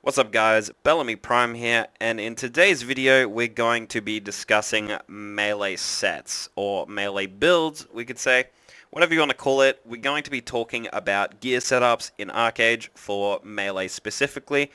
What's up guys, Belamy Prime here, and in today's video we're going to be discussing melee sets, or melee builds we could say, whatever you want to call it. We're going to be talking about gear setups in ArcheAge for melee specifically.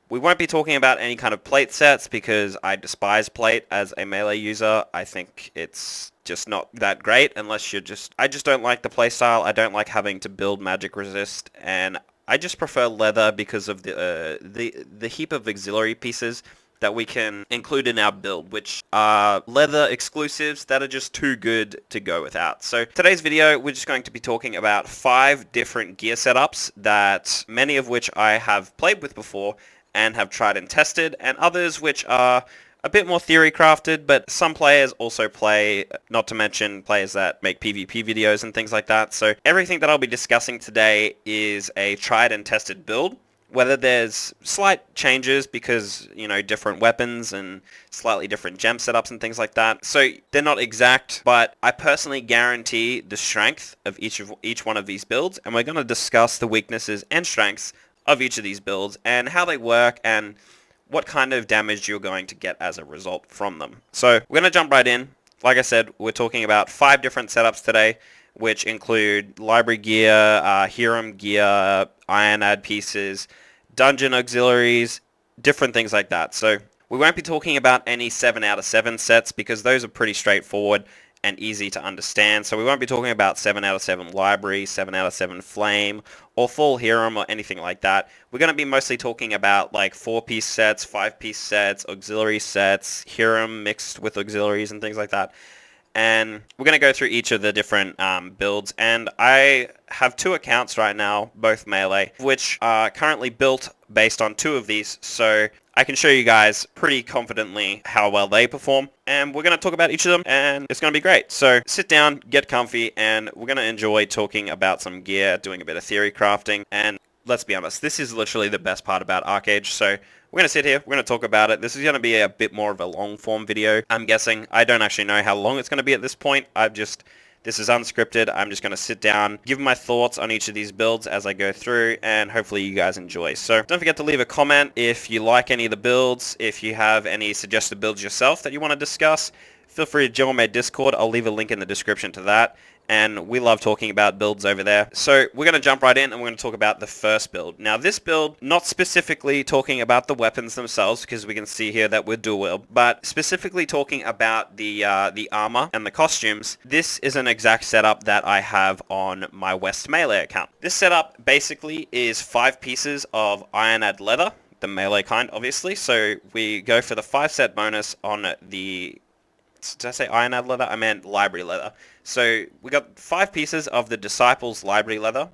We won't be talking about any kind of plate sets because I despise plate as a melee user. I think it's just not that great unless you're I just don't like the playstyle. I don't like having to build magic resist, and I just prefer leather because of the heap of auxiliary pieces that we can include in our build, which are leather exclusives that are just too good to go without. So today's video, we're just going to be talking about 5 different gear setups, that many of which I have played with before and have tried and tested, and others which are a bit more theory crafted, but some players also play, not to mention players that make PvP videos and things like that. So everything that I'll be discussing today is a tried and tested build. Whether there's slight changes because, you know, different weapons and slightly different gem setups and things like that. So they're not exact, but I personally guarantee the strength of each one of these builds, and we're going to discuss the weaknesses and strengths of each of these builds and how they work and what kind of damage you're going to get as a result from them. So we're going to jump right in. Like I said, we're talking about 5 different setups today, which include library gear, Hiram gear, iron ad pieces, dungeon auxiliaries, different things like that. So we won't be talking about any 7 out of 7 sets because those are pretty straightforward and easy to understand. So we won't be talking about 7 out of 7 library, 7 out of 7 flame, or full Hiram or anything like that. We're going to be mostly talking about like 4-piece sets, 5-piece sets, auxiliary sets, Hiram mixed with auxiliaries and things like that. And we're going to go through each of the different builds, and I have 2 accounts right now, both melee, which are currently built based on 2 of these, so I can show you guys pretty confidently how well they perform, and we're going to talk about each of them, and it's going to be great. So sit down, get comfy, and we're going to enjoy talking about some gear, doing a bit of theory crafting, and let's be honest, this is literally the best part about ArcheAge. So we're going to sit here, we're going to talk about it. This is going to be a bit more of a long form video, I'm guessing. I don't actually know how long it's going to be at this point. This is unscripted. I'm just going to sit down, give my thoughts on each of these builds as I go through, and hopefully you guys enjoy. So don't forget to leave a comment if you like any of the builds. If you have any suggested builds yourself that you want to discuss, feel free to join my Discord. I'll leave a link in the description to that. And we love talking about builds over there. So we're going to jump right in and we're going to talk about the first build. Now this build, not specifically talking about the weapons themselves, because we can see here that we're dual wield, but specifically talking about the armor and the costumes. This is an exact setup that I have on my West Melee account. This setup basically is 5 pieces of iron ad leather, the melee kind obviously. So we go for the 5 set bonus on the... Did I say iron ad leather? I meant library leather. So we got 5 pieces of the Disciples library leather.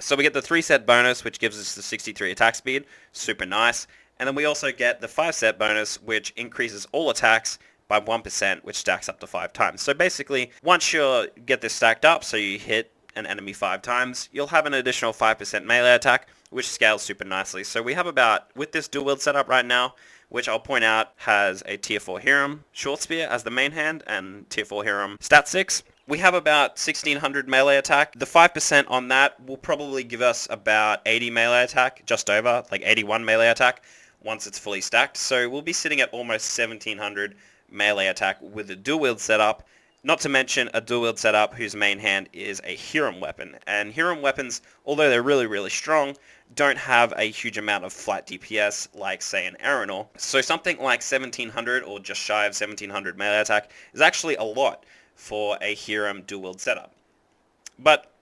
So we get the 3 set bonus, which gives us the 63 attack speed. Super nice. And then we also get the 5 set bonus, which increases all attacks by 1%, which stacks up to 5 times. So basically, once you get this stacked up, so you hit an enemy 5 times, you'll have an additional 5% melee attack, which scales super nicely. So we have about, with this dual wield setup right now, which I'll point out has a tier 4 Hiram short spear as the main hand and tier 4 Hiram stat 6. We have about 1600 melee attack. The 5% on that will probably give us about 80 melee attack, just over, like 81 melee attack once it's fully stacked. So we'll be sitting at almost 1700 melee attack with a dual wield setup. Not to mention a dual wield setup whose main hand is a Hiram weapon. And Hiram weapons, although they're really, really strong, don't have a huge amount of flat DPS like, say, an Aeronor. So something like 1700 or just shy of 1700 melee attack is actually a lot for a Hiram dual wield setup. But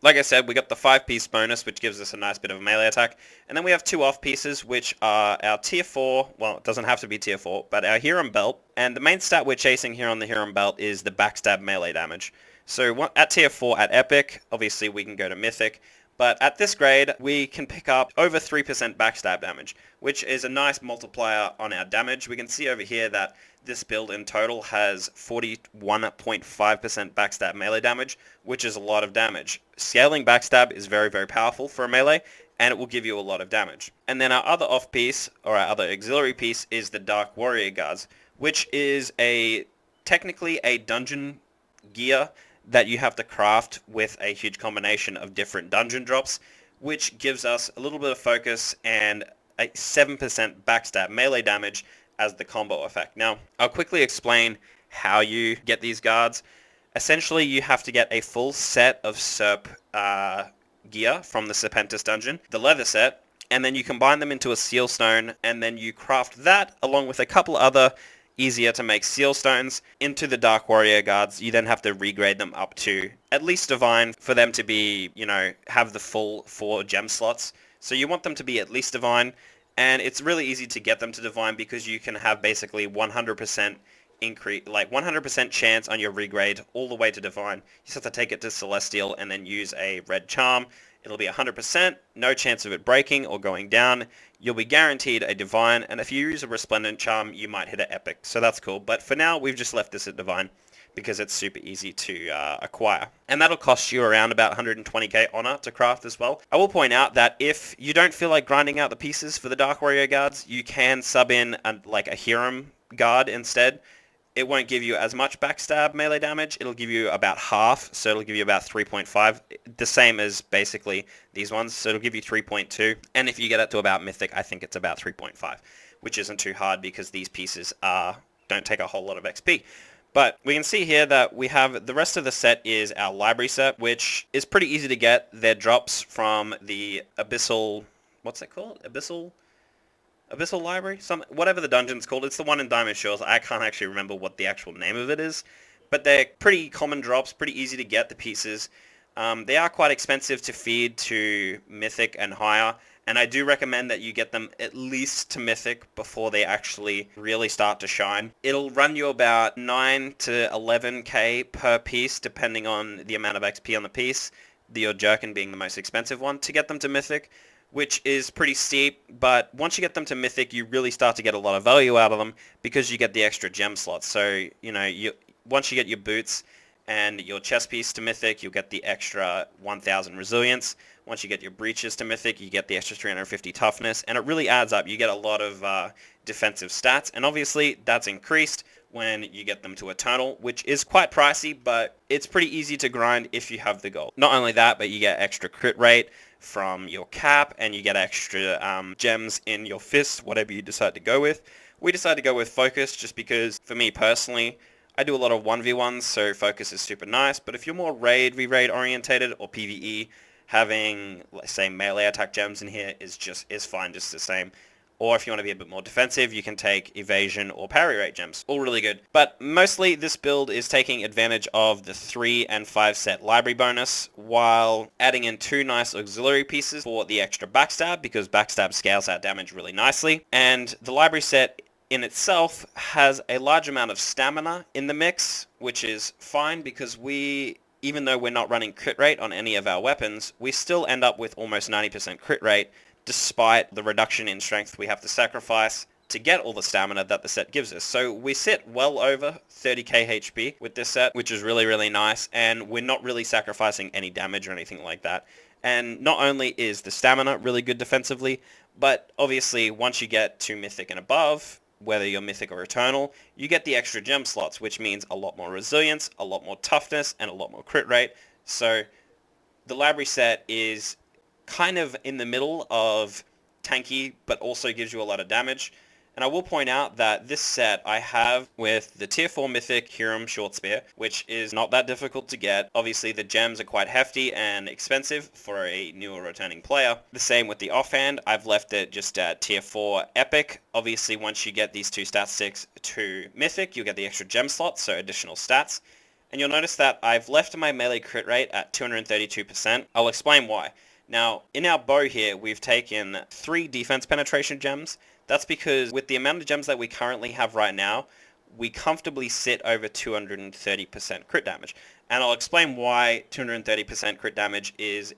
like I said, we got the 5-piece bonus, which gives us a nice bit of melee attack. And then we have 2 off pieces, which are our tier 4, well, it doesn't have to be tier 4, but our Hiram belt. And the main stat we're chasing here on the Hiram belt is the backstab melee damage. So at tier 4 at epic, obviously we can go to mythic. But at this grade, we can pick up over 3% backstab damage, which is a nice multiplier on our damage. We can see over here that this build in total has 41.5% backstab melee damage, which is a lot of damage. Scaling backstab is very, very powerful for a melee, and it will give you a lot of damage. And then our other off piece, or our other auxiliary piece, is the Dark Warrior Guards, which is technically a dungeon gear that you have to craft with a huge combination of different dungeon drops, which gives us a little bit of focus and a 7% backstab melee damage as the combo effect. Now, I'll quickly explain how you get these guards. Essentially, you have to get a full set of Serp gear from the Serpentis dungeon, the leather set, and then you combine them into a seal stone, and then you craft that along with a couple other easier to make seal stones into the Dark Warrior guards. You then have to regrade them up to at least Divine for them to be, have the full 4 gem slots. So you want them to be at least Divine, and it's really easy to get them to Divine because you can have basically 100% increase, like 100% chance on your regrade all the way to Divine. You just have to take it to Celestial and then use a red charm. It'll be 100%, no chance of it breaking or going down. You'll be guaranteed a Divine, and if you use a Resplendent charm, you might hit an Epic, so that's cool. But for now, we've just left this at Divine because it's super easy to acquire. And that'll cost you around about 120k honor to craft as well. I will point out that if you don't feel like grinding out the pieces for the Dark Warrior guards, you can sub in a Hiram guard instead. It won't give you as much backstab melee damage. It'll give you about half, so it'll give you about 3.5, the same as basically these ones, so it'll give you 3.2. And if you get it to about Mythic, I think it's about 3.5, which isn't too hard because these pieces don't take a whole lot of XP. But we can see here that we have the rest of the set is our library set, which is pretty easy to get. They're drops from the Abyssal, what's it called? Abyssal Library? Whatever the dungeon's called. It's the one in Diamond Shores. I can't actually remember what the actual name of it is. But they're pretty common drops, pretty easy to get the pieces. They are quite expensive to feed to Mythic and higher. And I do recommend that you get them at least to Mythic before they actually really start to shine. It'll run you about 9 to 11k per piece, depending on the amount of XP on the piece. Your Jerkin being the most expensive one to get them to Mythic, which is pretty steep, but once you get them to Mythic, you really start to get a lot of value out of them because you get the extra gem slots. So, once you get your boots and your chest piece to Mythic, you'll get the extra 1000 resilience. Once you get your breeches to Mythic, you get the extra 350 toughness, and it really adds up. You get a lot of defensive stats, and obviously that's increased when you get them to Eternal, which is quite pricey, but it's pretty easy to grind if you have the gold. Not only that, but you get extra crit rate from your cap, and you get extra gems in your fists, whatever you decide to go with. We decided to go with Focus just because, for me personally, I do a lot of 1v1s, so Focus is super nice, but if you're more raid, re-raid orientated, or PvE, having, let's say, melee attack gems in here is fine just the same. Or if you want to be a bit more defensive, you can take evasion or parry rate gems. All really good. But mostly this build is taking advantage of the 3 and 5 set library bonus while adding in 2 nice auxiliary pieces for the extra backstab, because backstab scales out damage really nicely. And the library set in itself has a large amount of stamina in the mix, which is fine because even though we're not running crit rate on any of our weapons, we still end up with almost 90% crit rate, despite the reduction in strength we have to sacrifice to get all the stamina that the set gives us. So we sit well over 30k HP with this set, which is really, really nice, and we're not really sacrificing any damage or anything like that. And not only is the stamina really good defensively, but obviously once you get to Mythic and above, whether you're Mythic or Eternal, you get the extra gem slots, which means a lot more resilience, a lot more toughness, and a lot more crit rate. So the library set is kind of in the middle of tanky, but also gives you a lot of damage. And I will point out that this set I have with the tier 4 Mythic Hiram Short Spear, which is not that difficult to get. Obviously the gems are quite hefty and expensive for a newer returning player. The same with the offhand, I've left it just at tier 4 Epic. Obviously once you get these 2 stat sticks to Mythic, you'll get the extra gem slots, so additional stats. And you'll notice that I've left my melee crit rate at 232%. I'll explain why. Now, in our bow here, we've taken 3 defense penetration gems. That's because with the amount of gems that we currently have right now, we comfortably sit over 230% crit damage. And I'll explain why 230% crit damage is,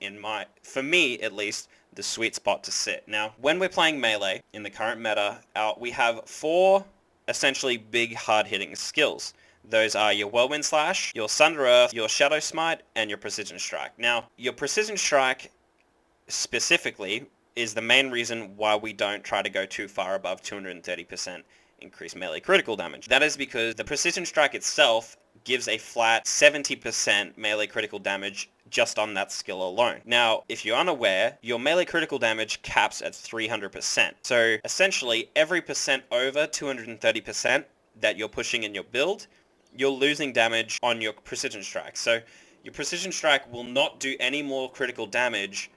for me at least, the sweet spot to sit. Now, when we're playing melee in the current meta, we have 4 essentially big hard-hitting skills. Those are your Whirlwind Slash, your Sunder Earth, your Shadow Smite, and your Precision Strike. Now, your Precision Strike specifically is the main reason why we don't try to go too far above 230% increased melee critical damage. That is because the Precision Strike itself gives a flat 70% melee critical damage just on that skill alone. Now, if you're unaware, your melee critical damage caps at 300%. So essentially, every percent over 230% that you're pushing in your build, you're losing damage on your precision strike. So your precision strike will not do any more critical damage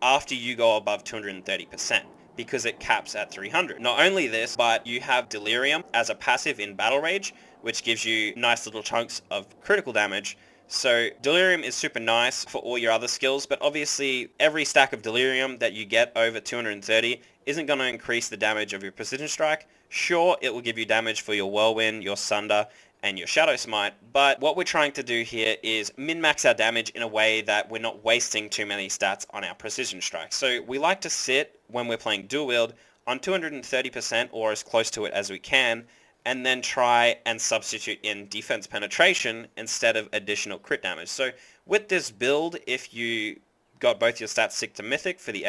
after you go above 230%. Because it caps at 300. Not only this, but you have Delirium as a passive in Battle Rage, which gives you nice little chunks of critical damage. So Delirium is super nice for all your other skills, but obviously every stack of Delirium that you get over 230 isn't going to increase the damage of your Precision Strike. Sure, it will give you damage for your Whirlwind, your Sunder, and your Shadow Smite, but what we're trying to do here is min-max our damage in a way that we're not wasting too many stats on our Precision Strike. So we like to sit, when we're playing dual wield, on 230% or as close to it as we can, and then try and substitute in defense penetration instead of additional crit damage. So with this build, if you got both your stats sick to mythic for the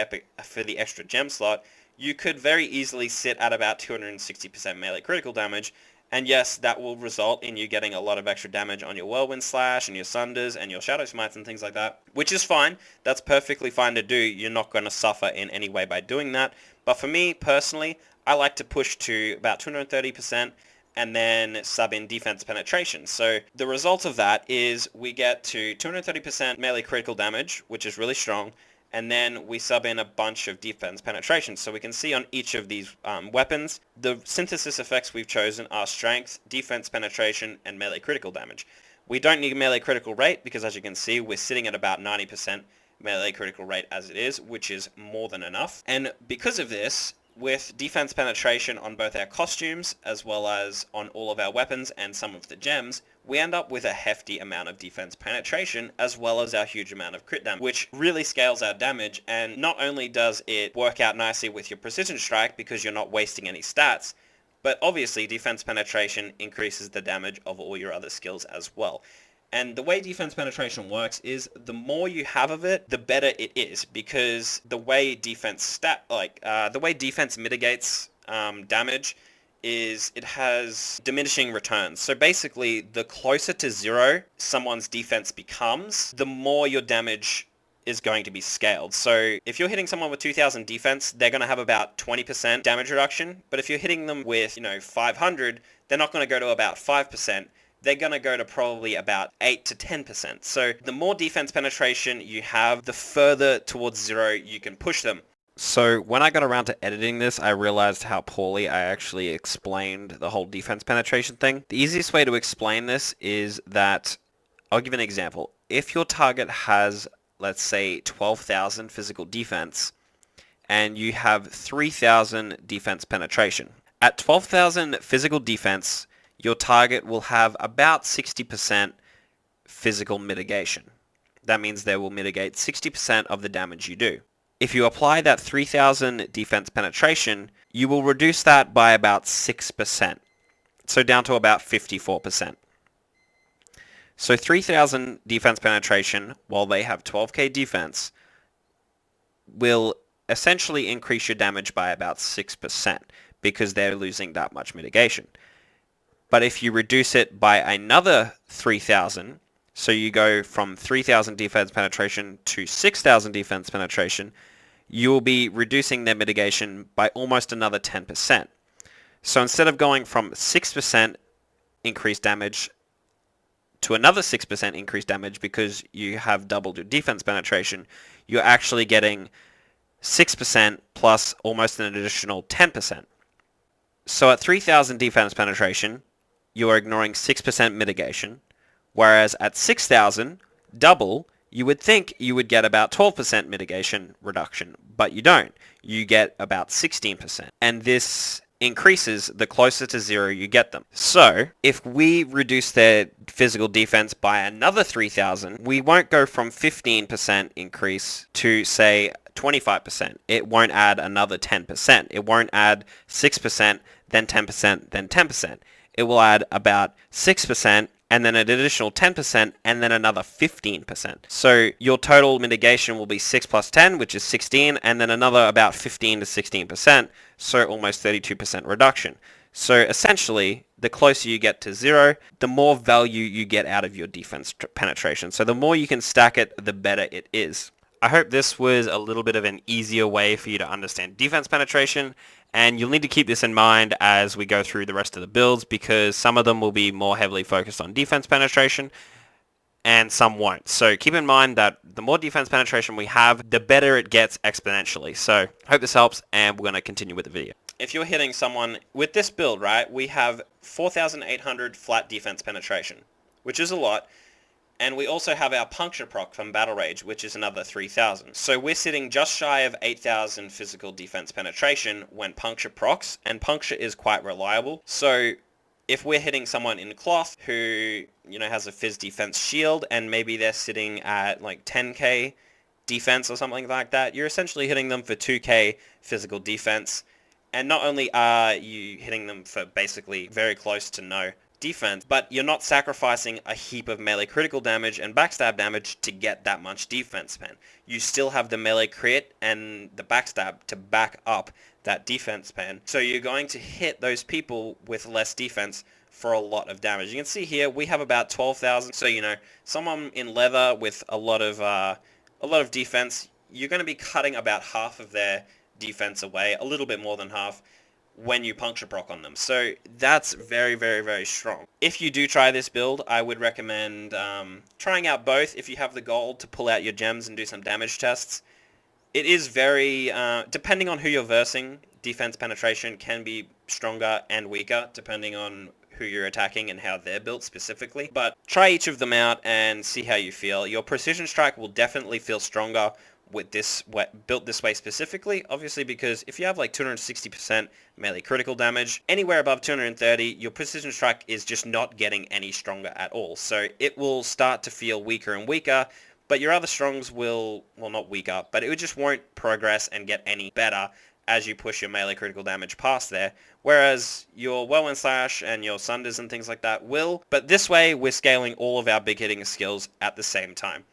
extra gem slot, you could very easily sit at about 260% melee critical damage. And yes, that will result in you getting a lot of extra damage on your Whirlwind Slash and your Sunders and your Shadow Smites and things like that, which is fine. That's perfectly fine to do. You're not going to suffer in any way by doing that. But for me, personally, I like to push to about 230% and then sub in defense penetration. So the result of that is we get to 230% melee critical damage, which is really strong, and then we sub in a bunch of defense penetration. So we can see on each of these weapons, the synthesis effects we've chosen are strength, defense penetration, and melee critical damage. We don't need melee critical rate because, as you can see, we're sitting at about 90% melee critical rate as it is, which is more than enough. And because of this, with defense penetration on both our costumes as well as on all of our weapons and some of the gems, we end up with a hefty amount of defense penetration as well as our huge amount of crit damage, which really scales our damage. And not only does it work out nicely with your precision strike because you're not wasting any stats, but obviously defense penetration increases the damage of all your other skills as well. And the way defense penetration works is the more you have of it, the better it is, because the way defense mitigates damage is it has diminishing returns. So basically, the closer to zero someone's defense becomes, the more your damage is going to be scaled. So if you're hitting someone with 2000 defense, they're going to have about 20% damage reduction. But if you're hitting them with, 500, they're not going to go to about 5%. They're going to go to probably about 8 to 10%. So the more defense penetration you have, the further towards zero you can push them. So when I got around to editing this, I realized how poorly I actually explained the whole defense penetration thing. The easiest way to explain this is that, I'll give an example. If your target has, let's say, 12,000 physical defense, and you have 3,000 defense penetration. At 12,000 physical defense, your target will have about 60% physical mitigation. That means they will mitigate 60% of the damage you do. If you apply that 3,000 defense penetration, you will reduce that by about 6%. So down to about 54%. So 3,000 defense penetration, while they have 12k defense, will essentially increase your damage by about 6% because they're losing that much mitigation. But if you reduce it by another 3,000, so you go from 3,000 defense penetration to 6,000 defense penetration, you will be reducing their mitigation by almost another 10%. So instead of going from 6% increased damage to another 6% increased damage because you have doubled your defense penetration, you're actually getting 6% plus almost an additional 10%. So at 3,000 defense penetration, you are ignoring 6% mitigation, whereas at 6,000, double, you would think you would get about 12% mitigation reduction, but you don't. You get about 16%. And this increases the closer to zero you get them. So if we reduce their physical defense by another 3,000, we won't go from 15% increase to, say, 25%. It won't add another 10%. It won't add 6%, then 10%, then 10%. It will add about 6%, and then an additional 10%, and then another 15%. So your total mitigation will be 6 plus 10, which is 16, and then another about 15 to 16%, so almost 32% reduction. So essentially, the closer you get to 0, the more value you get out of your defense penetration. So the more you can stack it, the better it is. I hope this was a little bit of an easier way for you to understand defense penetration, and you'll need to keep this in mind as we go through the rest of the builds, because some of them will be more heavily focused on defense penetration and some won't. So keep in mind that the more defense penetration we have, the better it gets exponentially. So hope this helps, and we're going to continue with the video. If you're hitting someone with this build, right, we have 4,800 flat defense penetration, which is a lot. And we also have our puncture proc from Battle Rage, which is another 3,000. So we're sitting just shy of 8,000 physical defense penetration when puncture procs, and puncture is quite reliable. So if we're hitting someone in cloth who, has a phys defense shield, and maybe they're sitting at like 10k defense or something like that, you're essentially hitting them for 2k physical defense. And not only are you hitting them for basically very close to no defense, but you're not sacrificing a heap of melee critical damage and backstab damage to get that much defense pen. You still have the melee crit and the backstab to back up that defense pen. So you're going to hit those people with less defense for a lot of damage. You can see here we have about 12,000. So someone in leather with a lot of defense, you're going to be cutting about half of their defense away, a little bit more than half, when you puncture proc on them. So that's very, very, very strong. If you do try this build, I would recommend trying out both if you have the gold to pull out your gems and do some damage tests. It is very, depending on who you're versing, defense penetration can be stronger and weaker depending on who you're attacking and how they're built specifically. But try each of them out and see how you feel. Your precision strike will definitely feel stronger with this built this way specifically, obviously, because if you have like 260% melee critical damage, anywhere above 230, your precision strike is just not getting any stronger at all. So it will start to feel weaker and weaker, but your other strongs will, well, not weaker, but it just won't progress and get any better as you push your melee critical damage past there, whereas your Whirlwind Slash and your Sunders and things like that will. But this way, we're scaling all of our big hitting skills at the same time.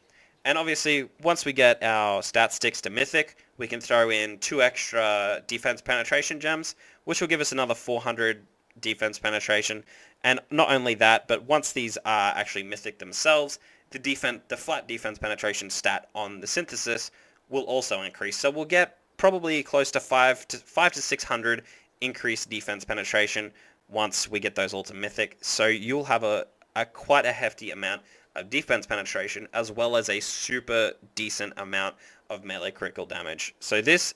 And obviously, once we get our stat sticks to Mythic, we can throw in 2 extra defense penetration gems, which will give us another 400 defense penetration. And not only that, but once these are actually Mythic themselves, the flat defense penetration stat on the Synthesis will also increase. So we'll get probably close to 5 to 600 increased defense penetration once we get those all to Mythic. So you'll have a quite a hefty amount of defense penetration, as well as a super decent amount of melee critical damage. So this,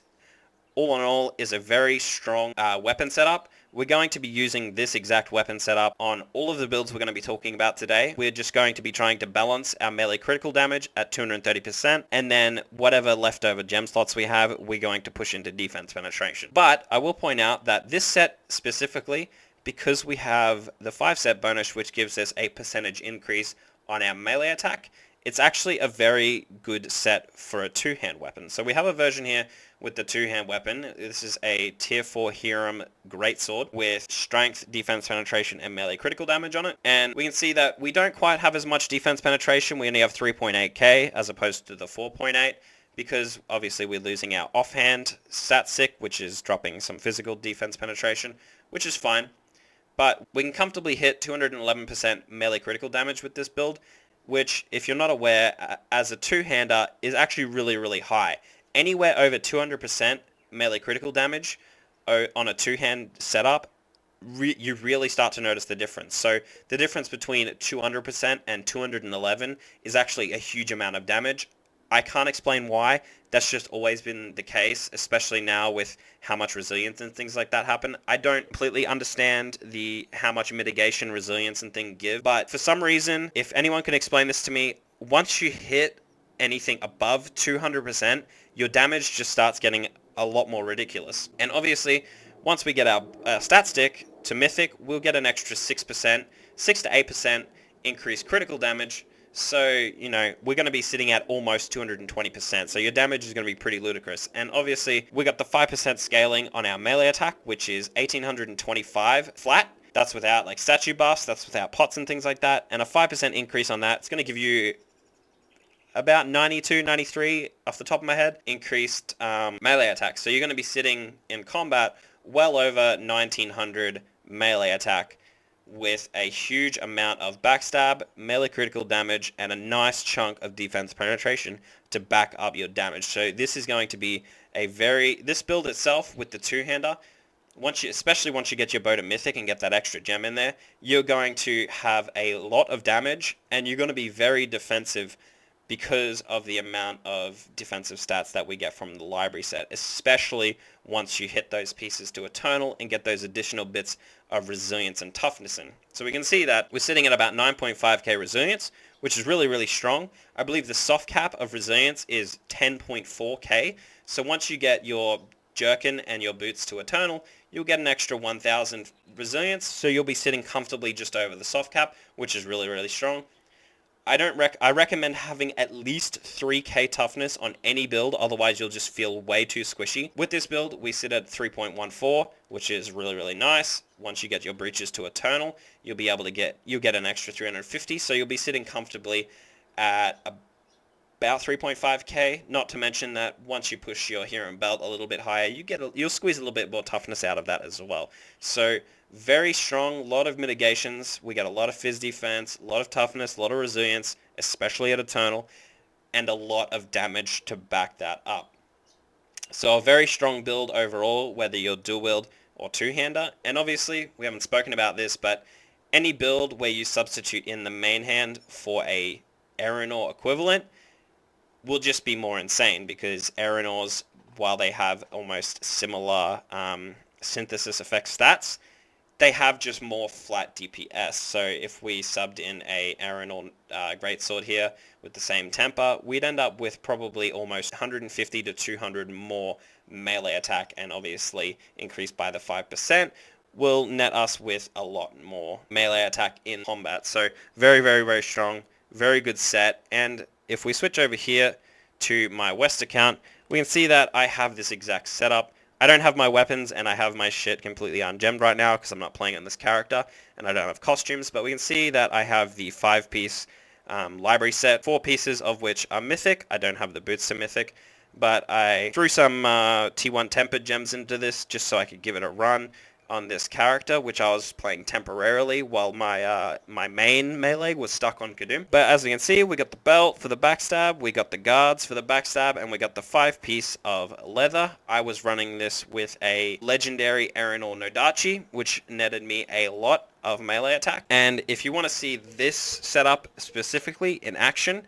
all in all, is a very strong weapon setup. We're going to be using this exact weapon setup on all of the builds we're going to be talking about today. We're just going to be trying to balance our melee critical damage at 230%, and then whatever leftover gem slots we have, we're going to push into defense penetration. But I will point out that this set specifically, because we have the 5-set bonus, which gives us a percentage increase on our melee attack, it's actually a very good set for a 2-hand weapon. So we have a version here with the 2-hand weapon. This is a tier 4 Hiram Greatsword with strength, defense penetration, and melee critical damage on it. And we can see that we don't quite have as much defense penetration. We only have 3.8k as opposed to the 4.8, because obviously we're losing our offhand stat stick, which is dropping some physical defense penetration, which is fine. But we can comfortably hit 211% melee critical damage with this build, which, if you're not aware, as a 2-hander is actually really, really high. Anywhere over 200% melee critical damage on a 2-hand setup, you really start to notice the difference. So the difference between 200% and 211 is actually a huge amount of damage. I can't explain why. That's just always been the case, especially now with how much resilience and things like that happen. I don't completely understand how much mitigation, resilience, and things give, but for some reason, if anyone can explain this to me, once you hit anything above 200%, your damage just starts getting a lot more ridiculous. And obviously, once we get our stat stick to Mythic, we'll get an extra 6%, 6 to 8% increased critical damage. So, we're going to be sitting at almost 220%. So your damage is going to be pretty ludicrous. And obviously, we got the 5% scaling on our melee attack, which is 1825 flat. That's without like statue buffs, that's without pots and things like that. And a 5% increase on that, it's going to give you about 92, 93 off the top of my head, increased melee attack. So you're going to be sitting in combat well over 1900 melee attack with a huge amount of backstab, melee critical damage, and a nice chunk of defense penetration to back up your damage. So this is going to be this build itself with the two-hander, especially once you get your bow to Mythic and get that extra gem in there, you're going to have a lot of damage, and you're going to be very defensive because of the amount of defensive stats that we get from the library set, especially once you hit those pieces to Eternal and get those additional bits of resilience and toughness in. So we can see that we're sitting at about 9.5k resilience, which is really, really strong. I believe the soft cap of resilience is 10.4k. So once you get your Jerkin and your boots to Eternal, you'll get an extra 1000 resilience, so you'll be sitting comfortably just over the soft cap, which is really, really strong. I recommend having at least 3k toughness on any build, otherwise you'll just feel way too squishy. With this build, we sit at 3.14, which is really, really nice. Once you get your breaches to Eternal, you'll get an extra 350, so you'll be sitting comfortably at about 3.5k, not to mention that once you push your hero and belt a little bit higher, you'll squeeze a little bit more toughness out of that as well. So very strong, lot of mitigations. We get a lot of fizz defense, a lot of toughness, a lot of resilience, especially at Eternal, and a lot of damage to back that up. So a very strong build overall, whether you're dual wield or two-hander. And obviously, we haven't spoken about this, but any build where you substitute in the main hand for a Aeronor equivalent will just be more insane, because Aeronors, while they have almost similar synthesis effect stats, they have just more flat DPS. So if we subbed in a Aeronor Greatsword here with the same temper, we'd end up with probably almost 150 to 200 more melee attack, and obviously increased by the 5% will net us with a lot more melee attack in combat. So very, very, very strong, very good set. And if we switch over here to my West account, we can see that I have this exact setup. I don't have my weapons, and I have my shit completely ungemmed right now because I'm not playing on this character, and I don't have costumes, but we can see that I have the 5-piece library set, 4 pieces of which are Mythic. I don't have the boots to Mythic, but I threw some T1 tempered gems into this just so I could give it a run on this character, which I was playing temporarily while my my main melee was stuck on Kadum. But as you can see, we got the belt for the backstab, we got the guards for the backstab, and we got the 5-piece of leather. I was running this with a legendary Aeronor Nodachi, which netted me a lot of melee attack. And if you want to see this setup specifically in action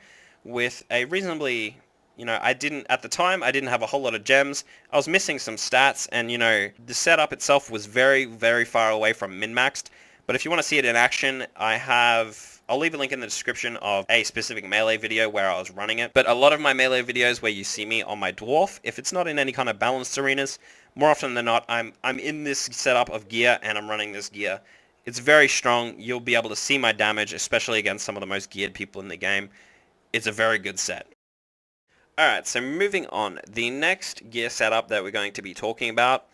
with a reasonably... at the time, I didn't have a whole lot of gems. I was missing some stats, and, the setup itself was very, very far away from min-maxed. But if you want to see it in action, I'll leave a link in the description of a specific melee video where I was running it. But a lot of my melee videos where you see me on my dwarf, if it's not in any kind of balanced arenas, more often than not, I'm in this setup of gear, and I'm running this gear. It's very strong. You'll be able to see my damage, especially against some of the most geared people in the game. It's a very good set. Alright, so moving on, the next gear setup that we're going to be talking about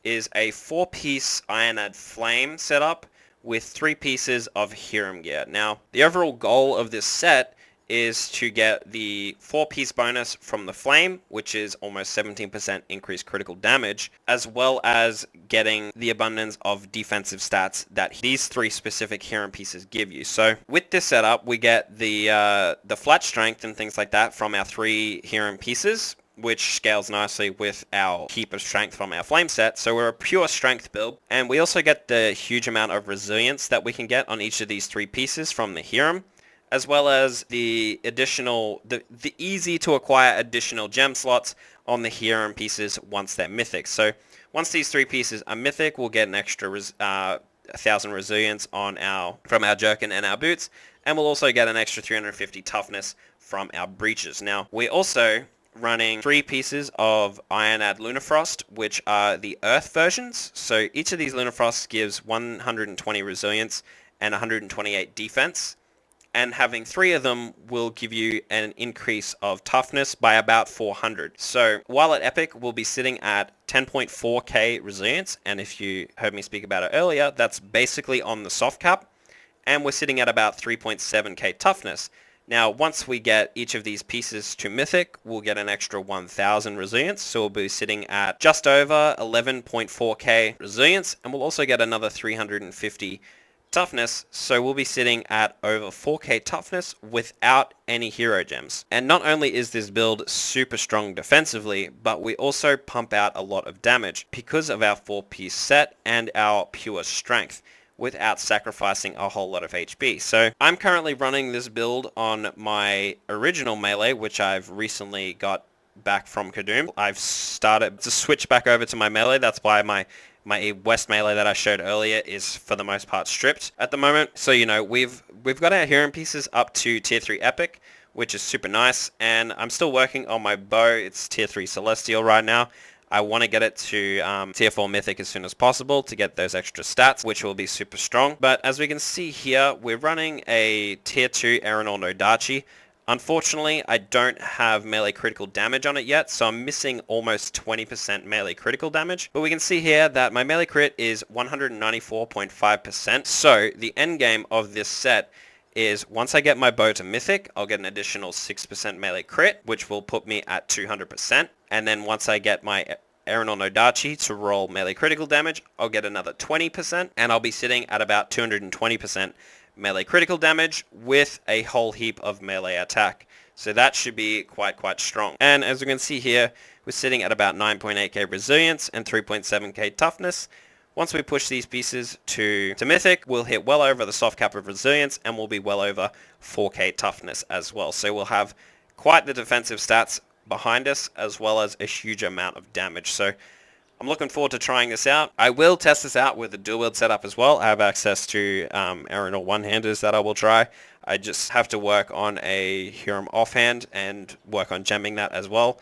is a 4-piece Ionad Flame setup with 3 pieces of Hiram gear. Now, the overall goal of this set is to get the 4-piece bonus from the Flame, which is almost 17% increased critical damage, as well as getting the abundance of defensive stats that these 3 specific Hiram pieces give you. So with this setup, we get the flat strength and things like that from our 3 Hiram pieces, which scales nicely with our keep of strength from our flame set. So we're a pure strength build, and we also get the huge amount of resilience that we can get on each of these 3 pieces from the Hiram, as well as the additional, the easy to acquire additional gem slots on the Hiram pieces once they're mythic. So once these 3 pieces are mythic, we'll get an extra 1,000 resilience from our jerkin and our boots, and we'll also get an extra 350 toughness from our breeches. Now, we're also running 3 pieces of Ionad Lunafrost, which are the Earth versions. So each of these Lunafrosts gives 120 resilience and 128 defense. And having 3 of them will give you an increase of toughness by about 400. So while at Epic, we'll be sitting at 10.4k resilience. And if you heard me speak about it earlier, that's basically on the soft cap. And we're sitting at about 3.7k toughness. Now, once we get each of these pieces to Mythic, we'll get an extra 1000 resilience, so we'll be sitting at just over 11.4k resilience, and we'll also get another 350 toughness, so we'll be sitting at over 4k toughness without any hero gems. And not only is this build super strong defensively, but we also pump out a lot of damage because of our 4-piece set and our pure strength, without sacrificing a whole lot of HP. So I'm currently running this build on my original melee, which I've recently got back from Kadoom. I've started to switch back over to my melee. That's why my West melee that I showed earlier is for the most part stripped at the moment. So, you know, we've got our hero pieces up to tier 3 epic, which is super nice, and I'm still working on my bow. It's tier 3 celestial right now. I want to get it to tier 4 mythic as soon as possible to get those extra stats, which will be super strong. But as we can see here, we're running a tier 2 Aeronor Nodachi. Unfortunately, I don't have melee critical damage on it yet, so I'm missing almost 20% melee critical damage. But we can see here that my melee crit is 194.5%. So the end game of this set is once I get my bow to mythic, I'll get an additional 6% melee crit, which will put me at 200%. And then once I get my Aeronor Nodachi to roll melee critical damage, I'll get another 20%, and I'll be sitting at about 220% melee critical damage with a whole heap of melee attack. So that should be quite strong. And as we can see here, we're sitting at about 9.8k resilience and 3.7k toughness. Once we push these pieces to mythic, we'll hit well over the soft cap of resilience, and we'll be well over 4k toughness as well. So we'll have quite the defensive stats behind us, as well as a huge amount of damage. So I'm looking forward to trying this out. I will test this out with a dual wield setup as well. I have access to Aeronor one-handers that I will try. I just have to work on a Huron offhand and work on gemming that as well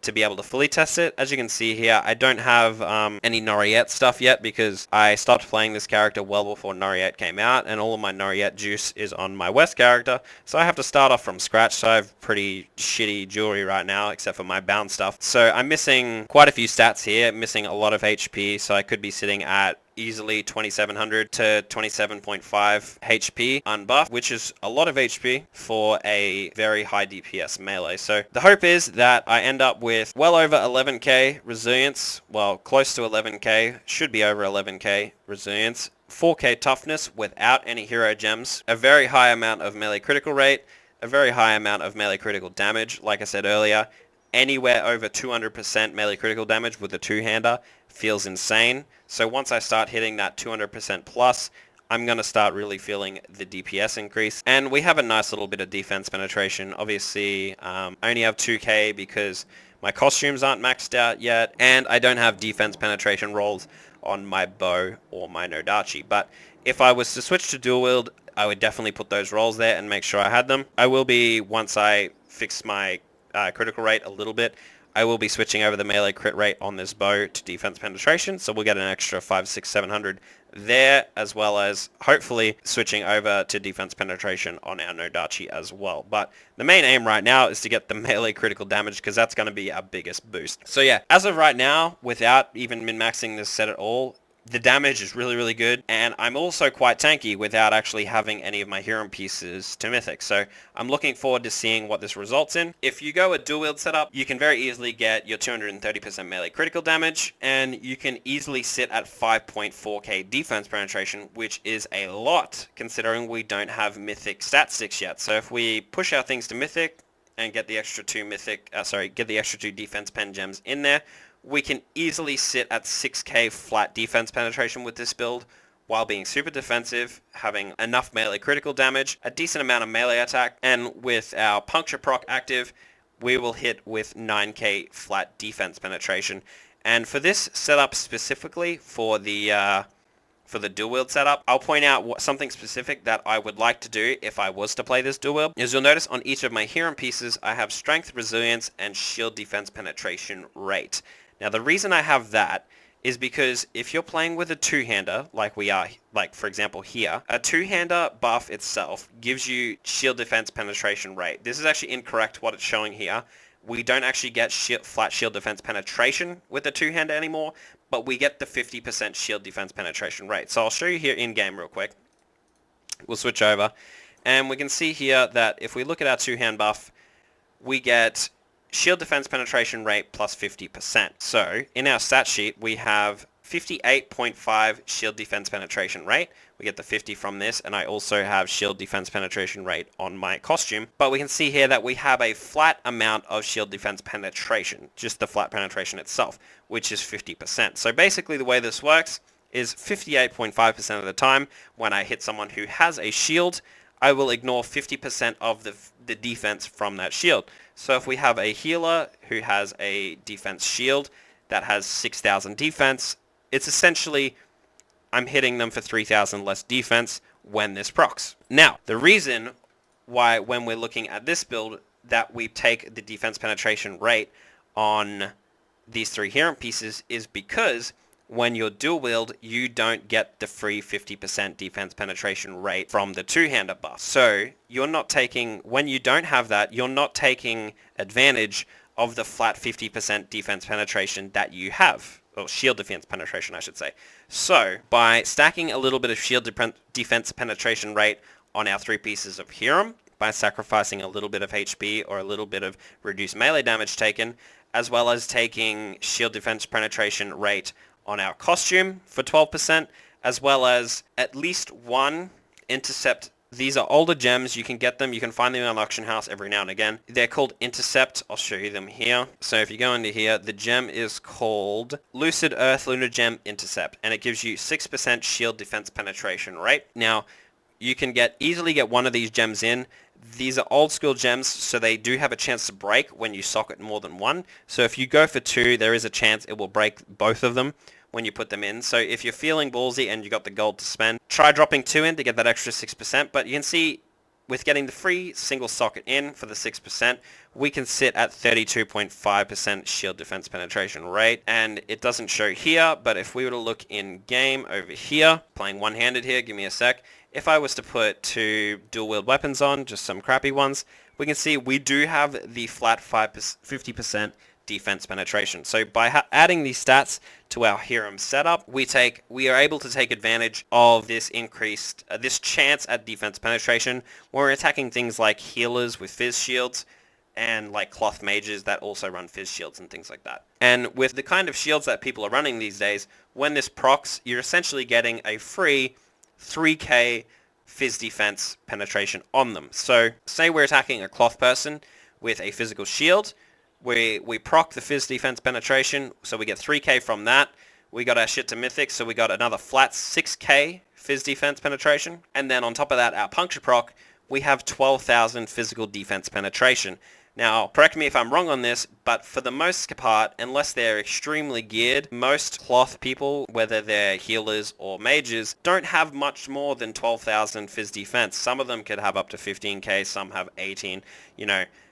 to be able to fully test it. As you can see here, I don't have any Noriette stuff yet because I stopped playing this character well before Noriette came out, and all of my Noriette juice is on my West character, so I have to start off from scratch. So I have pretty shitty jewelry right now, except for my bound stuff. So I'm missing quite a few stats here, missing a lot of HP, so I could be sitting at easily 2700 to 27.5 HP unbuffed, which is a lot of HP for a very high DPS melee. So the hope is that I end up with well over 11k resilience, well, close to 11k, should be over 11k resilience, 4k toughness without any hero gems, a very high amount of melee critical rate, a very high amount of melee critical damage. Like I said earlier, anywhere over 200% melee critical damage with a two-hander feels insane. So once I start hitting that 200% plus, I'm going to start really feeling the DPS increase. And we have a nice little bit of defense penetration. Obviously, I only have 2k because my costumes aren't maxed out yet, and I don't have defense penetration rolls on my bow or my Nodachi. But if I was to switch to dual wield, I would definitely put those rolls there and make sure I had them. I will be, once I fix my critical rate a little bit, I will be switching over the melee crit rate on this bow to defense penetration, so we'll get an extra 500, 600, 700 there, as well as hopefully switching over to defense penetration on our Nodachi as well. But the main aim right now is to get the melee critical damage, because that's going to be our biggest boost. So yeah, as of right now, without even min-maxing this set at all, the damage is really good, and I'm also quite tanky without actually having any of my hero pieces to mythic, so I'm looking forward to seeing what this results in. If you go a dual wield setup, you can very easily get your 230% melee critical damage, and you can easily sit at 5.4k defense penetration, which is a lot considering we don't have mythic stat sticks yet. So if we push our things to mythic and get the extra two defense pen gems in there, we can easily sit at 6k flat defense penetration with this build while being super defensive, having enough melee critical damage, a decent amount of melee attack, and with our puncture proc active, we will hit with 9k flat defense penetration. And for this setup specifically, for the dual wield setup, I'll point out something specific that I would like to do if I was to play this dual wield. As you'll notice on each of my hero pieces, I have strength, resilience, and shield defense penetration rate. Now the reason I have that is because if you're playing with a two-hander, like we are, like for example here, a two-hander buff itself gives you shield defense penetration rate. This is actually incorrect what it's showing here. We don't actually get flat shield defense penetration with the two-hander anymore, but we get the 50% shield defense penetration rate. So I'll show you here in-game real quick. We'll switch over, And we can see here that if we look at our two-hand buff, we get shield defense penetration rate plus 50%. So in our stat sheet, we have 58.5 shield defense penetration rate. We get the 50 from this, and I also have shield defense penetration rate on my costume. But we can see here that we have a flat amount of shield defense penetration, just the flat penetration itself, which is 50%. So basically the way this works is 58.5% of the time when I hit someone who has a shield, I will ignore 50% of the defense from that shield. So if we have a healer who has a defense shield that has 6,000 defense, it's essentially I'm hitting them for 3,000 less defense when this procs. Now, the reason why when we're looking at this build that we take the defense penetration rate on these three hero pieces is because when you're dual wield, you don't get the free 50% defense penetration rate from the two-hander buff. So you're not taking, when you don't have that, you're not taking advantage of the flat 50% defense penetration that you have. Or shield defense penetration, I should say. So by stacking a little bit of shield defense penetration rate on our three pieces of Hiram, by sacrificing a little bit of HP or a little bit of reduced melee damage taken, as well as taking shield defense penetration rate on our costume for 12%, as well as at least one intercept. These are older gems. You can get them. You can find them in an auction house every now and again. They're called intercept. I'll show you them here. So if you go into here, the gem is called Lucid Earth Lunar Gem Intercept, and it gives you 6% shield defense penetration rate. Now, you can easily get one of these gems in. These are old school gems, so they do have a chance to break when you socket more than one. So if you go for two, there is a chance it will break both of them when you put them in. So if you're feeling ballsy and you got the gold to spend, try dropping two in to get that extra 6%. But you can see with getting the free single socket in for the 6%, we can sit at 32.5% shield defense penetration rate. And it doesn't show here, but if we were to look in game over here, playing one-handed here, give me a sec. If I was to put two dual wield weapons on, just some crappy ones, we can see we do have the flat 50% defense penetration. So by adding these stats to our Hiram setup, we are able to take advantage of this increased, this chance at defense penetration when we're attacking things like healers with fizz shields and like cloth mages that also run fizz shields and things like that. And with the kind of shields that people are running these days, when this procs, you're essentially getting a free 3k fizz defense penetration on them. So say we're attacking a cloth person with a physical shield, we proc the fizz defense penetration, so we get 3k from that. We got our shit to mythic, so we got another flat 6k fizz defense penetration. And then on top of that, our puncture proc, we have 12,000 physical defense penetration. Now, correct me if I'm wrong on this, but for the most part, unless they're extremely geared, most cloth people, whether they're healers or mages, don't have much more than 12,000 fizz defense. Some of them could have up to 15k, some have 18,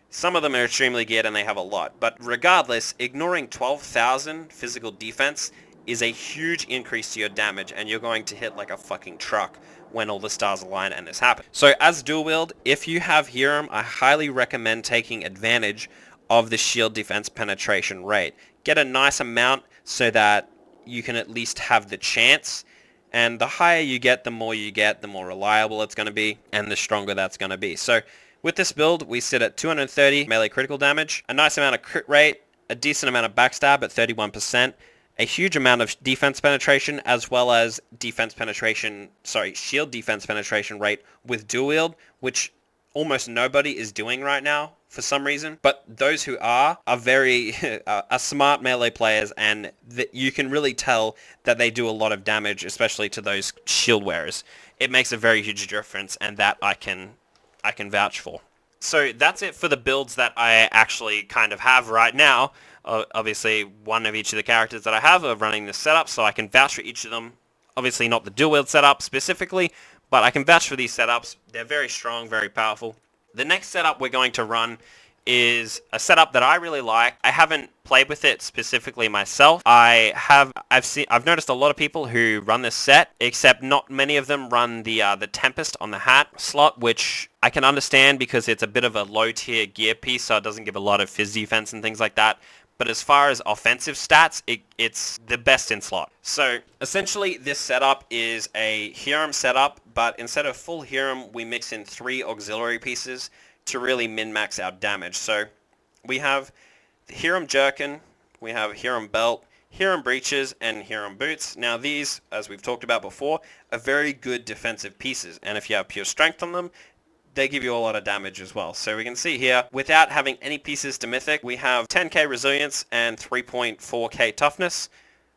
Some of them are extremely geared and they have a lot. But regardless, ignoring 12,000 physical defense is a huge increase to your damage, and you're going to hit like a fucking truck when all the stars align and this happens. So as dual wield, if you have Hiram, I highly recommend taking advantage of the shield defense penetration rate. Get a nice amount so that you can at least have the chance. And the higher you get, the more reliable it's going to be, and the stronger that's going to be. So with this build, we sit at 230 melee critical damage, a nice amount of crit rate, a decent amount of backstab at 31%, a huge amount of defense penetration, as well as shield defense penetration rate with dual wield, which almost nobody is doing right now for some reason. But those who are very are smart melee players, and you can really tell that they do a lot of damage, especially to those shield wearers. It makes a very huge difference, and that I can vouch for. So that's it for the builds that I actually kind of have right now. Obviously, one of each of the characters that I have are running this setup, so I can vouch for each of them. Obviously, not the dual wield setup specifically, but I can vouch for these setups. They're very strong, very powerful. The next setup we're going to run is a setup that I really like. I haven't played with it specifically myself. I've noticed a lot of people who run this set, except not many of them run the Tempest on the hat slot, which I can understand because it's a bit of a low tier gear piece, so it doesn't give a lot of fizz defense and things like that. but as far as offensive stats, it's the best in slot. So essentially this setup is a Hiram setup, but instead of full Hiram, we mix in 3 auxiliary pieces to really min-max our damage. So we have the Hiram Jerkin, we have Hiram Belt, Hiram Breeches, and Hiram Boots. Now these, as we've talked about before, are very good defensive pieces, and if you have pure strength on them, they give you a lot of damage as well. So we can see here, without having any pieces to Mythic, we have 10k resilience and 3.4k toughness.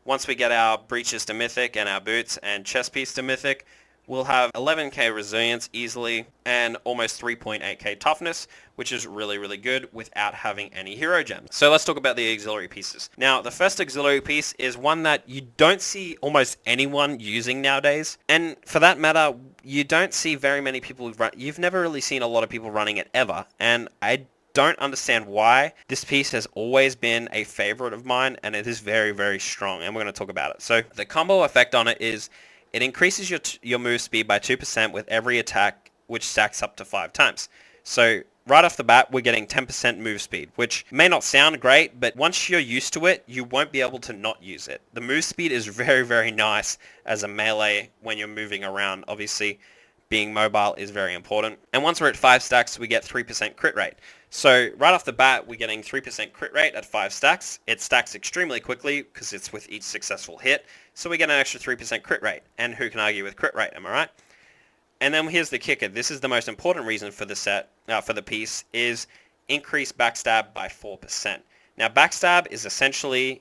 Once we get our Breeches to Mythic and our Boots and Chest Piece to Mythic, we'll have 11k resilience easily and almost 3.8k toughness, which is really, really good without having any hero gems. So let's talk about the auxiliary pieces. Now, the first auxiliary piece is one that you don't see almost anyone using nowadays. And for that matter, you don't see very many people you've never really seen a lot of people running it ever. And I don't understand why. This piece has always been a favorite of mine, and it is very, very strong, and we're going to talk about it. So the combo effect on it is it increases your move speed by 2% with every attack, which stacks up to 5 times. So right off the bat, we're getting 10% move speed, which may not sound great, but once you're used to it, you won't be able to not use it. The move speed is very, very nice as a melee when you're moving around. Obviously, being mobile is very important. And once we're at 5 stacks, we get 3% crit rate. So right off the bat, we're getting 3% crit rate at 5 stacks. It stacks extremely quickly because it's with each successful hit. So we get an extra 3% crit rate. And who can argue with crit rate, am I right? And then here's the kicker. This is the most important reason for the for the piece, is increase backstab by 4%. Now backstab is essentially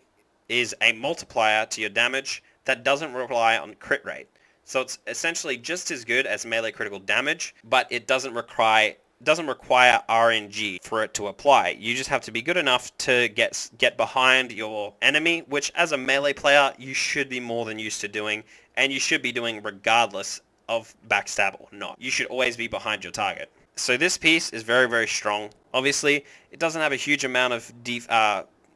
a multiplier to your damage that doesn't rely on crit rate. So it's essentially just as good as melee critical damage, but it doesn't require RNG for it to apply. You just have to be good enough to get behind your enemy, which as a melee player you should be more than used to doing, and you should be doing regardless of backstab or not. You should always be behind your target. So this piece is very, very strong. Obviously, it doesn't have a huge amount of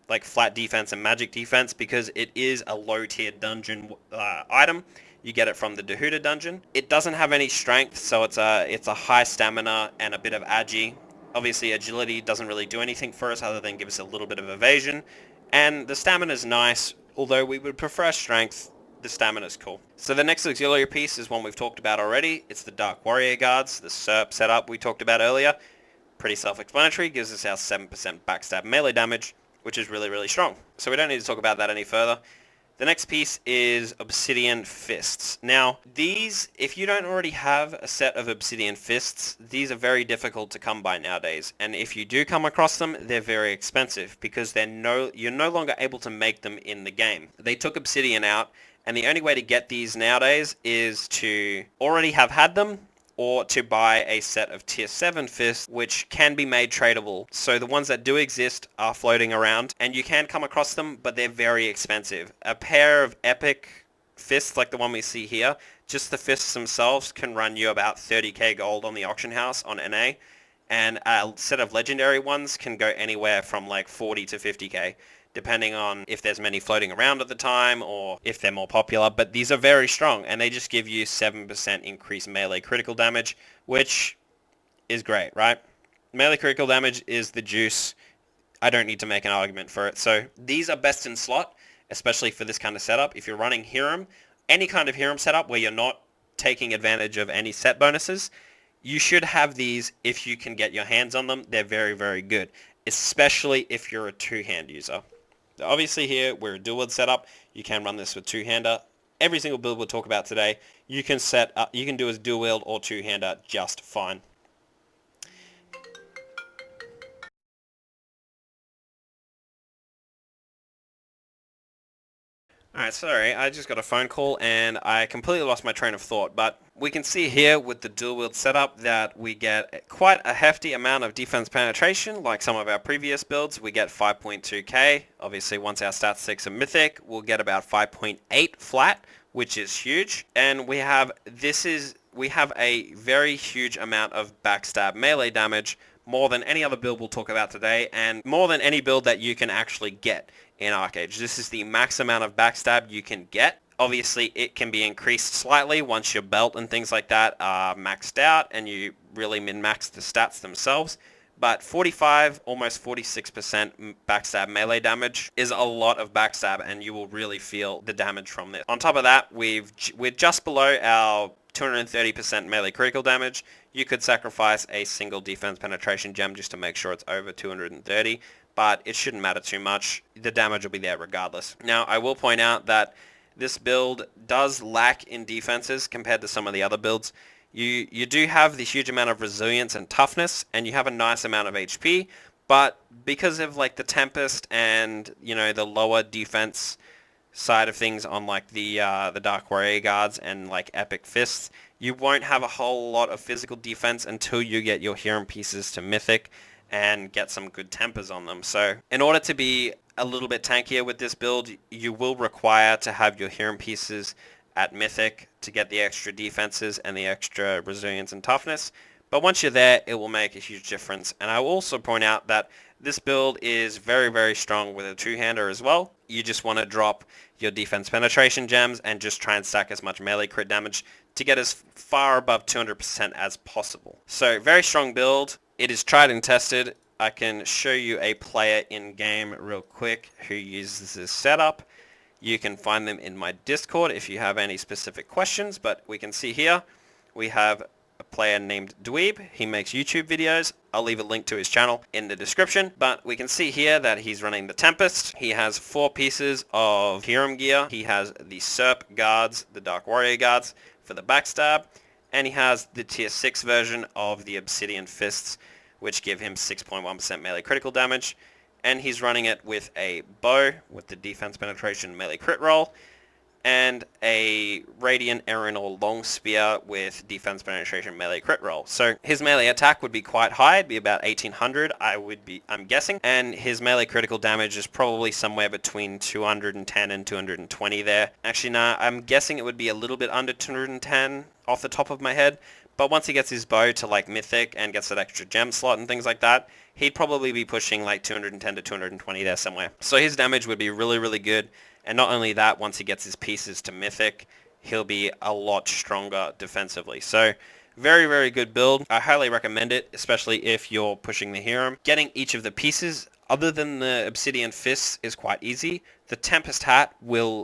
like flat defense and magic defense because it is a low tier dungeon item. You get it from the Dahuda dungeon. It doesn't have any strength, so it's a high stamina and a bit of agi. Obviously, agility doesn't really do anything for us other than give us a little bit of evasion. And the stamina is nice, although we would prefer strength. The stamina is cool. So the next auxiliary piece is one we've talked about already. It's the Dark Warrior Guards, the SERP setup we talked about earlier. Pretty self-explanatory, gives us our 7% backstab melee damage, which is really, really strong. So we don't need to talk about that any further. The next piece is Obsidian Fists. Now, these, if you don't already have a set of Obsidian Fists, these are very difficult to come by nowadays. And if you do come across them, they're very expensive because you're no longer able to make them in the game. They took Obsidian out, and the only way to get these nowadays is to already have had them or to buy a set of tier 7 fists, which can be made tradable. So the ones that do exist are floating around, and you can come across them, but they're very expensive. A pair of epic fists like the one we see here, just the fists themselves can run you about 30k gold on the auction house on NA, and a set of legendary ones can go anywhere from like 40 to 50k. Depending on if there's many floating around at the time or if they're more popular. But these are very strong, and they just give you 7% increased melee critical damage, which is great, right? Melee critical damage is the juice. I don't need to make an argument for it. So these are best in slot, especially for this kind of setup. If you're running Hiram, any kind of Hiram setup where you're not taking advantage of any set bonuses, you should have these if you can get your hands on them. They're very, very good, especially if you're a two-hand user. Obviously here we're a dual wield setup. You can run this with two-hander. Every single build we'll talk about today, you can do as dual wield or two-hander just fine. Alright, sorry, I just got a phone call and I completely lost my train of thought, but we can see here with the dual wield setup that we get quite a hefty amount of defense penetration, like some of our previous builds. We get 5.2k. Obviously, once our stat 6 are mythic, we'll get about 5.8 flat, which is huge. And we have a very huge amount of backstab melee damage, more than any other build we'll talk about today, and more than any build that you can actually get in ArcheAge. This is the max amount of backstab you can get. Obviously, it can be increased slightly once your belt and things like that are maxed out and you really min-max the stats themselves. but 45, almost 46% backstab melee damage is a lot of backstab, and you will really feel the damage from this. On top of that, we're just below our 230% melee critical damage. You could sacrifice a single defense penetration gem just to make sure it's over 230, but it shouldn't matter too much. The damage will be there regardless. Now, I will point out that this build does lack in defenses compared to some of the other builds. You do have this huge amount of resilience and toughness, and you have a nice amount of HP, but because of like the Tempest and, you know, the lower defense side of things on like the Dark Warrior Guards and like Epic Fists, you won't have a whole lot of physical defense until you get your Hero pieces to Mythic and get some good tempers on them. So in order to be a little bit tankier with this build, you will require to have your Hero pieces at Mythic to get the extra defenses and the extra resilience and toughness. But once you're there, it will make a huge difference. And I will also point out that this build is very, very strong with a two-hander as well. You just want to drop your defense penetration gems and just try and stack as much melee crit damage to get as far above 200% as possible. So very strong build. It is tried and tested. I can show you a player in game real quick who uses this setup. You can find them in my Discord if you have any specific questions, but we can see here we have a player named Dweeb. He makes YouTube videos. I'll leave a link to his channel in the description, but we can see here that he's running the Tempest. He has 4 pieces of Hero gear. He has the Serp guards, the Dark Warrior guards for the backstab, and he has the tier 6 version of the Obsidian Fists, which give him 6.1% melee critical damage. And he's running it with a bow with the defense penetration melee crit roll, and a Radiant Arenal long spear with defense penetration melee crit roll. So his melee attack would be quite high. It'd be about 1800, I'm guessing, and his melee critical damage is probably somewhere between 210 and 220 there. Actually, nah, I'm guessing it would be a little bit under 210 off the top of my head. But once he gets his bow to like Mythic and gets that extra gem slot and things like that, he'd probably be pushing like 210 to 220 there somewhere. So his damage would be really, really good. And not only that, once he gets his pieces to Mythic, he'll be a lot stronger defensively. So very, very good build. I highly recommend it, especially if you're pushing the hero. Getting each of the pieces, other than the Obsidian Fists, is quite easy. The Tempest Hat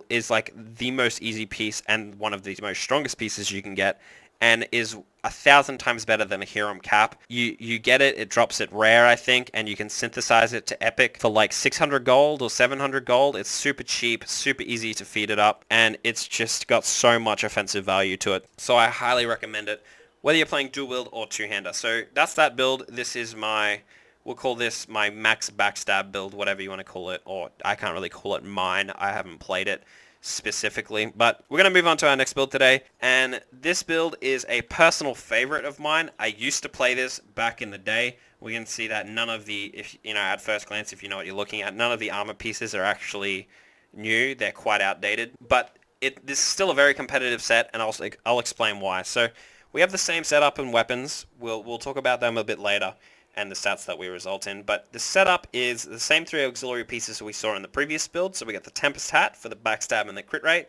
is like the most easy piece and one of the most strongest pieces you can get, and is 1,000 times better than a Hero cap. You get it, it drops it rare, I think, and you can synthesize it to Epic for like 600 gold or 700 gold. It's super cheap, super easy to feed it up, and it's just got so much offensive value to it. So I highly recommend it, whether you're playing dual wield or two-hander. So that's that build. This is we'll call this my max backstab build, whatever you want to call it, or I can't really call it mine. I haven't played it specifically, but we're going to move on to our next build today, and this build is a personal favorite of mine. I used to play this back in the day. We can see that none of the, if you know, at first glance, if you know what you're looking at, none of the armor pieces are actually new. They're quite outdated, but this is still a very competitive set, and I'll explain why. So we have the same setup and weapons. We'll talk about them a bit later and the stats that we result in, but the setup is the same 3 auxiliary pieces we saw in the previous build. So we got the Tempest Hat for the backstab and the crit rate,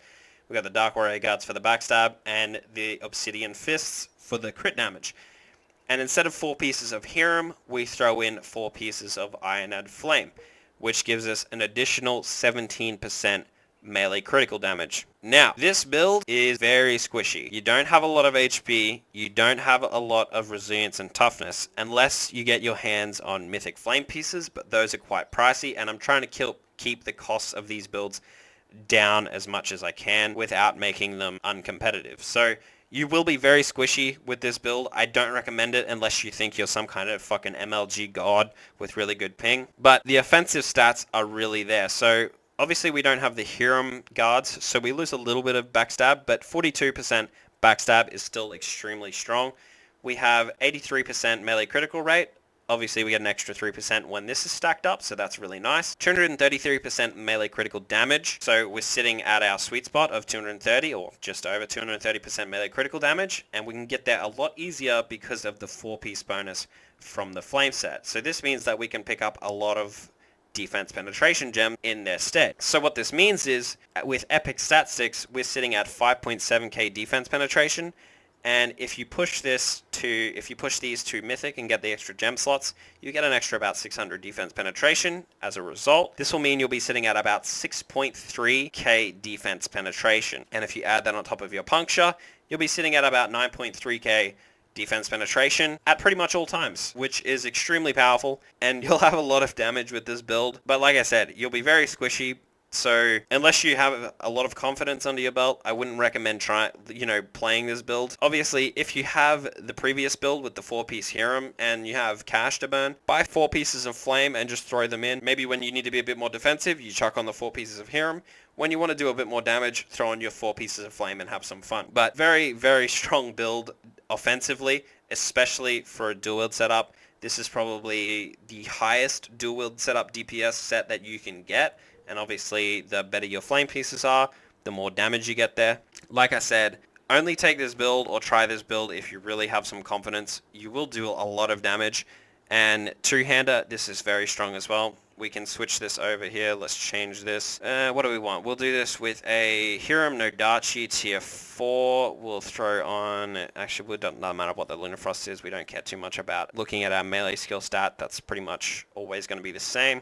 we got the Dark Warrior Guards for the backstab, and the Obsidian Fists for the crit damage. And instead of 4 pieces of Hero, we throw in 4 pieces of Ironad Flame, which gives us an additional 17% melee critical damage. Now, this build is very squishy. You don't have a lot of HP, you don't have a lot of resilience and toughness, unless you get your hands on Mythic Flame pieces, but those are quite pricey, and I'm trying to keep the costs of these builds down as much as I can without making them uncompetitive. So you will be very squishy with this build. I don't recommend it unless you think you're some kind of fucking MLG god with really good ping, but the offensive stats are really there. So obviously, we don't have the Hero guards, so we lose a little bit of backstab, but 42% backstab is still extremely strong. We have 83% melee critical rate. Obviously, we get an extra 3% when this is stacked up, so that's really nice. 233% melee critical damage, so we're sitting at our sweet spot of 230, or just over 230% melee critical damage, and we can get there a lot easier because of the 4-piece bonus from the Flame set. So this means that we can pick up a lot of defense penetration gem in their stead. So what this means is, with Epic Statistics, we're sitting at 5.7k defense penetration, And if you push these to Mythic and get the extra gem slots, you get an extra about 600 defense penetration as a result. This will mean you'll be sitting at about 6.3k defense penetration. And if you add that on top of your puncture, you'll be sitting at about 9.3k defense penetration at pretty much all times, which is extremely powerful, and you'll have a lot of damage with this build. But like I said, you'll be very squishy. So unless you have a lot of confidence under your belt, I wouldn't recommend playing this build. Obviously, if you have the previous build with the 4-piece Hiram and you have cash to burn, buy 4 pieces of Flame and just throw them in. Maybe when you need to be a bit more defensive, you chuck on the 4 pieces of Hiram. When you want to do a bit more damage, throw on your 4 pieces of Flame and have some fun. But very, very strong build offensively, especially for a dual wield setup. This is probably the highest dual wield setup DPS set that you can get. And obviously, the better your flame pieces are, the more damage you get there. Like I said, only take this build or try this build if you really have some confidence. You will do a lot of damage. And two-hander, this is very strong as well. We can switch this over here. Let's change this. What do we want? We'll do this with a Hiram no Dachi tier 4. We'll throw on... Actually, it doesn't matter what the Lunafrost is. We don't care too much about looking at our melee skill stat. That's pretty much always going to be the same.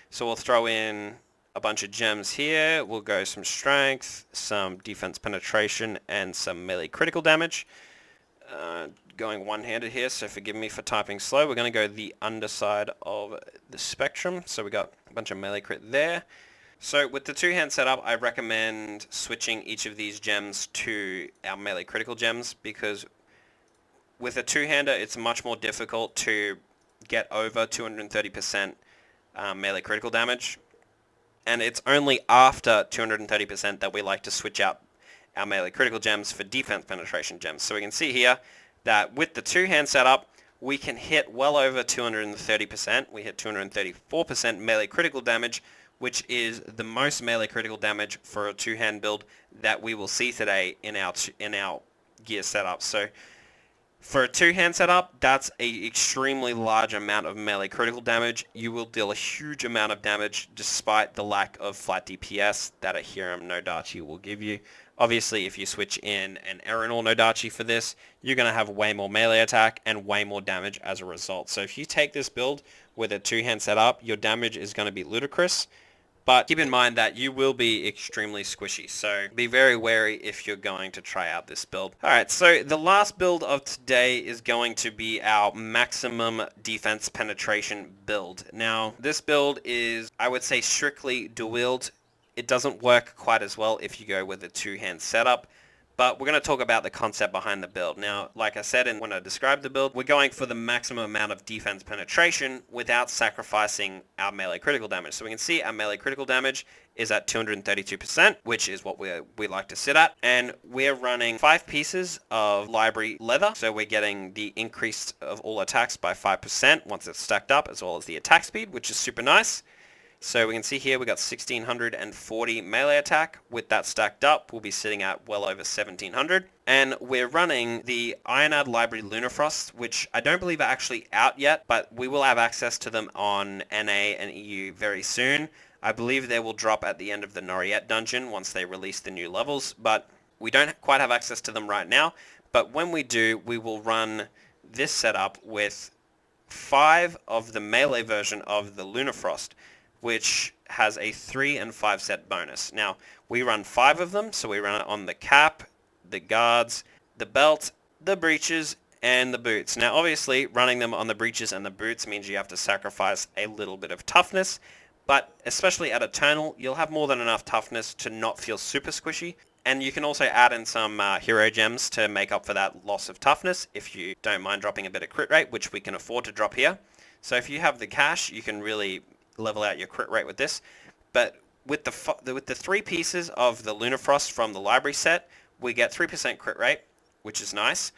So we'll throw in a bunch of gems here. We'll go some strength, some defense penetration, and some melee critical damage. Going one-handed here, so forgive me for typing slow. We're going to go the underside of the spectrum. So we got a bunch of melee crit there. So with the two-hand setup, I recommend switching each of these gems to our melee critical gems, because with a two-hander, it's much more difficult to get over 230% melee critical damage. And it's only after 230% that we like to switch out our melee critical gems for defense penetration gems. So we can see here that with the two-hand setup, we can hit well over 230%. We hit 234% melee critical damage, which is the most melee critical damage for a two-hand build that we will see today in our gear setup. So for a two-hand setup, that's an extremely large amount of melee critical damage. You will deal a huge amount of damage despite the lack of flat DPS that a Hiram no Dachi will give you. Obviously, if you switch in an Erinal no Dachi for this, you're going to have way more melee attack and way more damage as a result. So if you take this build with a two-hand setup, your damage is going to be ludicrous. But keep in mind that you will be extremely squishy, so be very wary if you're going to try out this build. Alright, so the last build of today is going to be our maximum defense penetration build. Now, this build is, I would say, strictly dual wield. It doesn't work quite as well if you go with a two-hand setup, but we're going to talk about the concept behind the build. Now, like I said when I described the build, we're going for the maximum amount of defense penetration without sacrificing our melee critical damage. So we can see our melee critical damage is at 232%, which is what we like to sit at. And we're running 5 pieces of library leather. So we're getting the increase of all attacks by 5% once it's stacked up, as well as the attack speed, which is super nice. So we can see here we got 1640 melee attack. With that stacked up, we'll be sitting at well over 1700. And we're running the Ionad Library Lunafrost, which I don't believe are actually out yet, but we will have access to them on NA and EU very soon. I believe they will drop at the end of the Noriette dungeon once they release the new levels, but we don't quite have access to them right now. But when we do, we will run this setup with 5 of the melee version of the Lunafrost, which has a 3 and 5 set bonus. Now, we run 5 of them, so we run it on the cap, the guards, the belt, the breeches, and the boots. Now, obviously, running them on the breeches and the boots means you have to sacrifice a little bit of toughness, but especially at Eternal, you'll have more than enough toughness to not feel super squishy, and you can also add in some hero gems to make up for that loss of toughness if you don't mind dropping a bit of crit rate, which we can afford to drop here. So if you have the cash, you can really level out your crit rate with this. But with the 3 pieces of the Lunafrost from the library set, we get 3% crit rate, which is nice.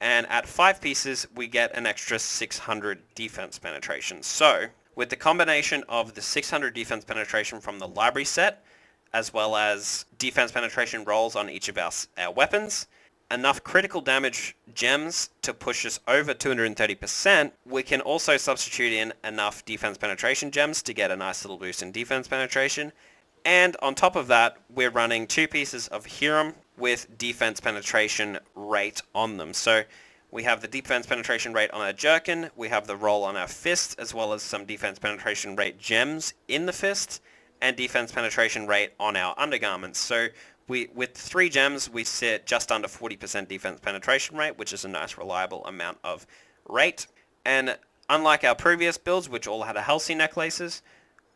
And at 5 pieces, we get an extra 600 defense penetration. So with the combination of the 600 defense penetration from the library set, as well as defense penetration rolls on each of our weapons, enough critical damage gems to push us over 230%, we can also substitute in enough defense penetration gems to get a nice little boost in defense penetration. And on top of that, we're running 2 pieces of Hiram, with defense penetration rate on them. So we have the defense penetration rate on our jerkin, we have the roll on our fist, as well as some defense penetration rate gems in the fist, and defense penetration rate on our undergarments. So with 3 gems, we sit just under 40% defense penetration rate, which is a nice reliable amount of rate. And unlike our previous builds, which all had a Halcyon necklaces,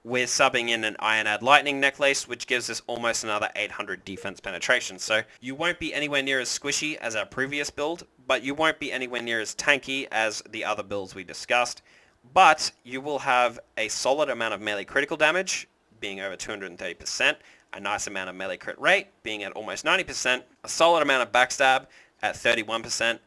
we're subbing in an Ironad Lightning necklace, which gives us almost another 800 defense penetration. So you won't be anywhere near as squishy as our previous build, but you won't be anywhere near as tanky as the other builds we discussed. But you will have a solid amount of melee critical damage, being over 230%, a nice amount of melee crit rate, being at almost 90%, a solid amount of backstab at 31%,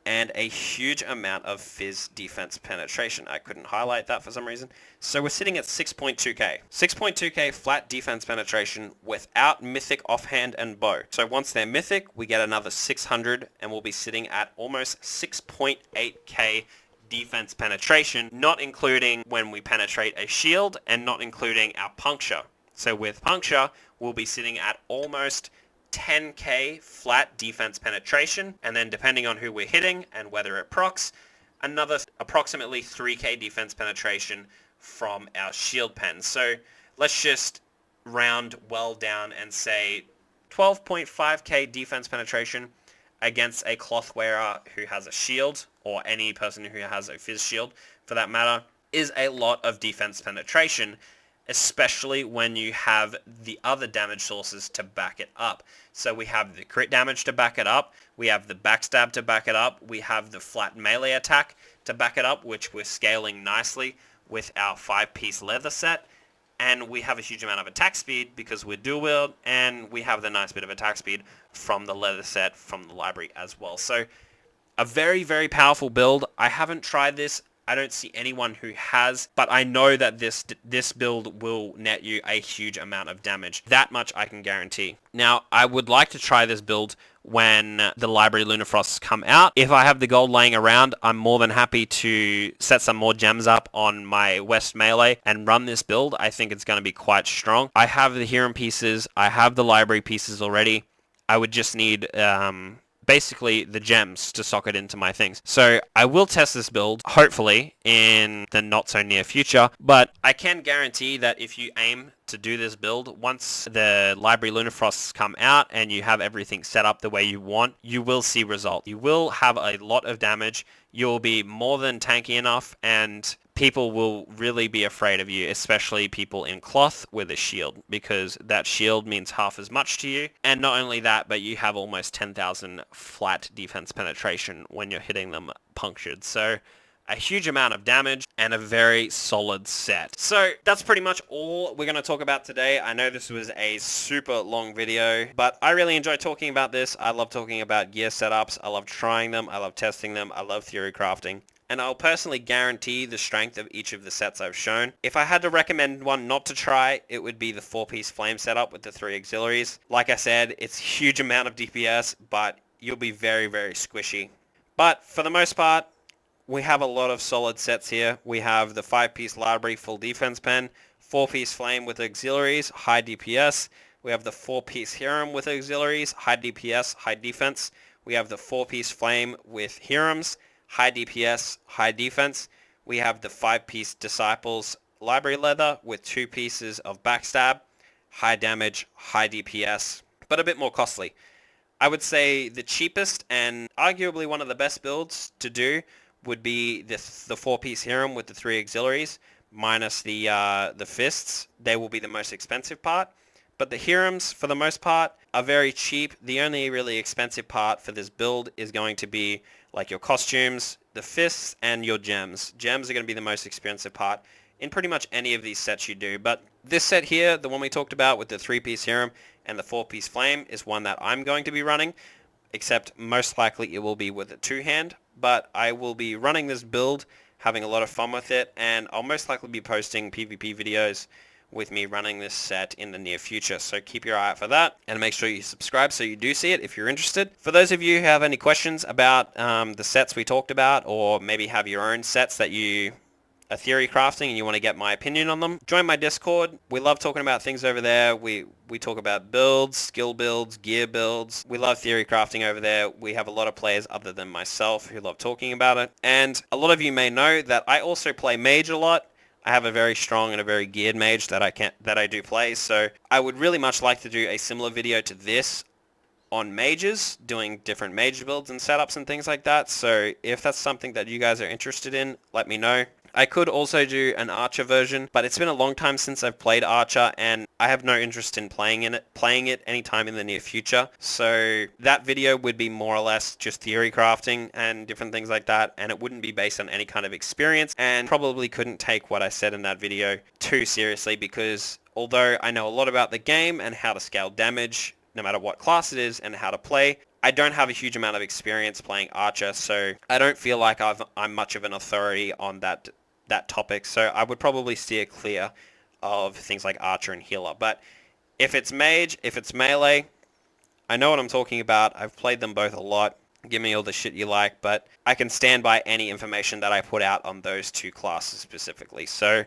and a huge amount of fizz defense penetration. I couldn't highlight that for some reason. So we're sitting at 6.2k. 6.2k flat defense penetration without mythic offhand and bow. So once they're mythic, we get another 600 and we'll be sitting at almost 6.8k defense penetration, not including when we penetrate a shield and not including our puncture. So with puncture, we'll be sitting at almost 10k flat defense penetration, and then depending on who we're hitting and whether it procs, another approximately 3k defense penetration from our shield pen. So let's just round well down and say 12.5k defense penetration against a cloth wearer who has a shield, or any person who has a fizz shield for that matter, is a lot of defense penetration, especially when you have the other damage sources to back it up. So we have the crit damage to back it up, we have the backstab to back it up, we have the flat melee attack to back it up, which we're scaling nicely with our 5-piece leather set, and we have a huge amount of attack speed because we're dual wield, and we have the nice bit of attack speed from the leather set from the library as well. So a very, very powerful build. I haven't tried this. I don't see anyone who has, but I know that this build will net you a huge amount of damage. That much I can guarantee. Now, I would like to try this build when the Library Lunafrosts come out. If I have the gold laying around, I'm more than happy to set some more gems up on my West Melee and run this build. I think it's going to be quite strong. I have the Hiram pieces. I have the Library pieces already. I would just need basically the gems to socket into my things. So I will test this build, hopefully, in the not so near future, but I can guarantee that if you aim to do this build, once the Library Lunafrosts come out and you have everything set up the way you want, you will see results. You will have a lot of damage, you'll be more than tanky enough, and people will really be afraid of you, especially people in cloth with a shield, because that shield means half as much to you. And not only that, but you have almost 10,000 flat defense penetration when you're hitting them punctured. So a huge amount of damage and a very solid set. So that's pretty much all we're going to talk about today. I know this was a super long video, but I really enjoy talking about this. I love talking about gear setups. I love trying them. I love testing them. I love theory crafting. And I'll personally guarantee the strength of each of the sets I've shown. If I had to recommend one not to try, it would be the 4-piece flame setup with the 3 auxiliaries. Like I said, it's a huge amount of DPS, but you'll be very, very squishy. But for the most part, we have a lot of solid sets here. We have the 5-piece library full defense pen, 4-piece flame with auxiliaries, high DPS. We have the 4-piece Hiram with auxiliaries, high DPS, high defense. We have the 4-piece flame with Hirams, high DPS, high defense. We have the 5-piece Disciples library leather with 2 pieces of backstab, high damage, high DPS, but a bit more costly. I would say the cheapest and arguably one of the best builds to do would be the 4-piece Hiram with the 3 auxiliaries minus the fists. They will be the most expensive part. But the Hirams, for the most part, are very cheap. The only really expensive part for this build is going to be like your costumes, the fists, and your gems. Gems are going to be the most expensive part in pretty much any of these sets you do. But this set here, the one we talked about with the 3-piece Hiram and the 4-piece Flame, is one that I'm going to be running, except most likely it will be with a 2-hand. But I will be running this build, having a lot of fun with it, and I'll most likely be posting PvP videos with me running this set in the near future. So keep your eye out for that, and make sure you subscribe so you do see it if you're interested. For those of you who have any questions about the sets we talked about, or maybe have your own sets that you are theory crafting and you want to get my opinion on them, join my Discord. We love talking about things over there. We talk about builds, skill builds, gear builds. We love theory crafting over there. We have a lot of players other than myself who love talking about it. And a lot of you may know that I also play mage a lot. I have a very strong and a very geared mage that I do play. So I would really much like to do a similar video to this on mages, doing different mage builds and setups and things like that. So if that's something that you guys are interested in, let me know. I could also do an Archer version, but it's been a long time since I've played Archer, and I have no interest in playing it anytime in the near future. So that video would be more or less just theory crafting and different things like that, and it wouldn't be based on any kind of experience, and probably couldn't take what I said in that video too seriously, because although I know a lot about the game and how to scale damage, no matter what class it is, and how to play, I don't have a huge amount of experience playing Archer, so I don't feel like I'm much of an authority on that topic, so I would probably steer clear of things like Archer and Healer. But if it's Mage, if it's Melee, I know what I'm talking about. I've played them both a lot. Give me all the shit you like, but I can stand by any information that I put out on those two classes specifically. So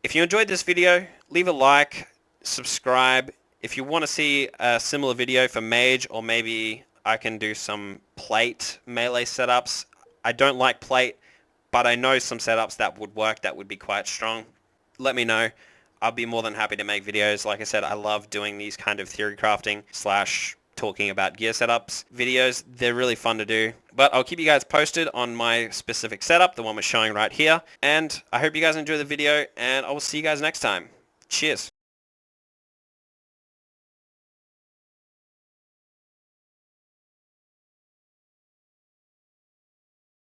if you enjoyed this video, leave a like, subscribe. If you want to see a similar video for Mage, or maybe I can do some plate melee setups. I don't like plate, but I know some setups that would work, that would be quite strong. Let me know. I'll be more than happy to make videos. Like I said, I love doing these kind of theory crafting / talking about gear setups videos. They're really fun to do. But I'll keep you guys posted on my specific setup, the one we're showing right here. And I hope you guys enjoy the video, and I will see you guys next time. Cheers.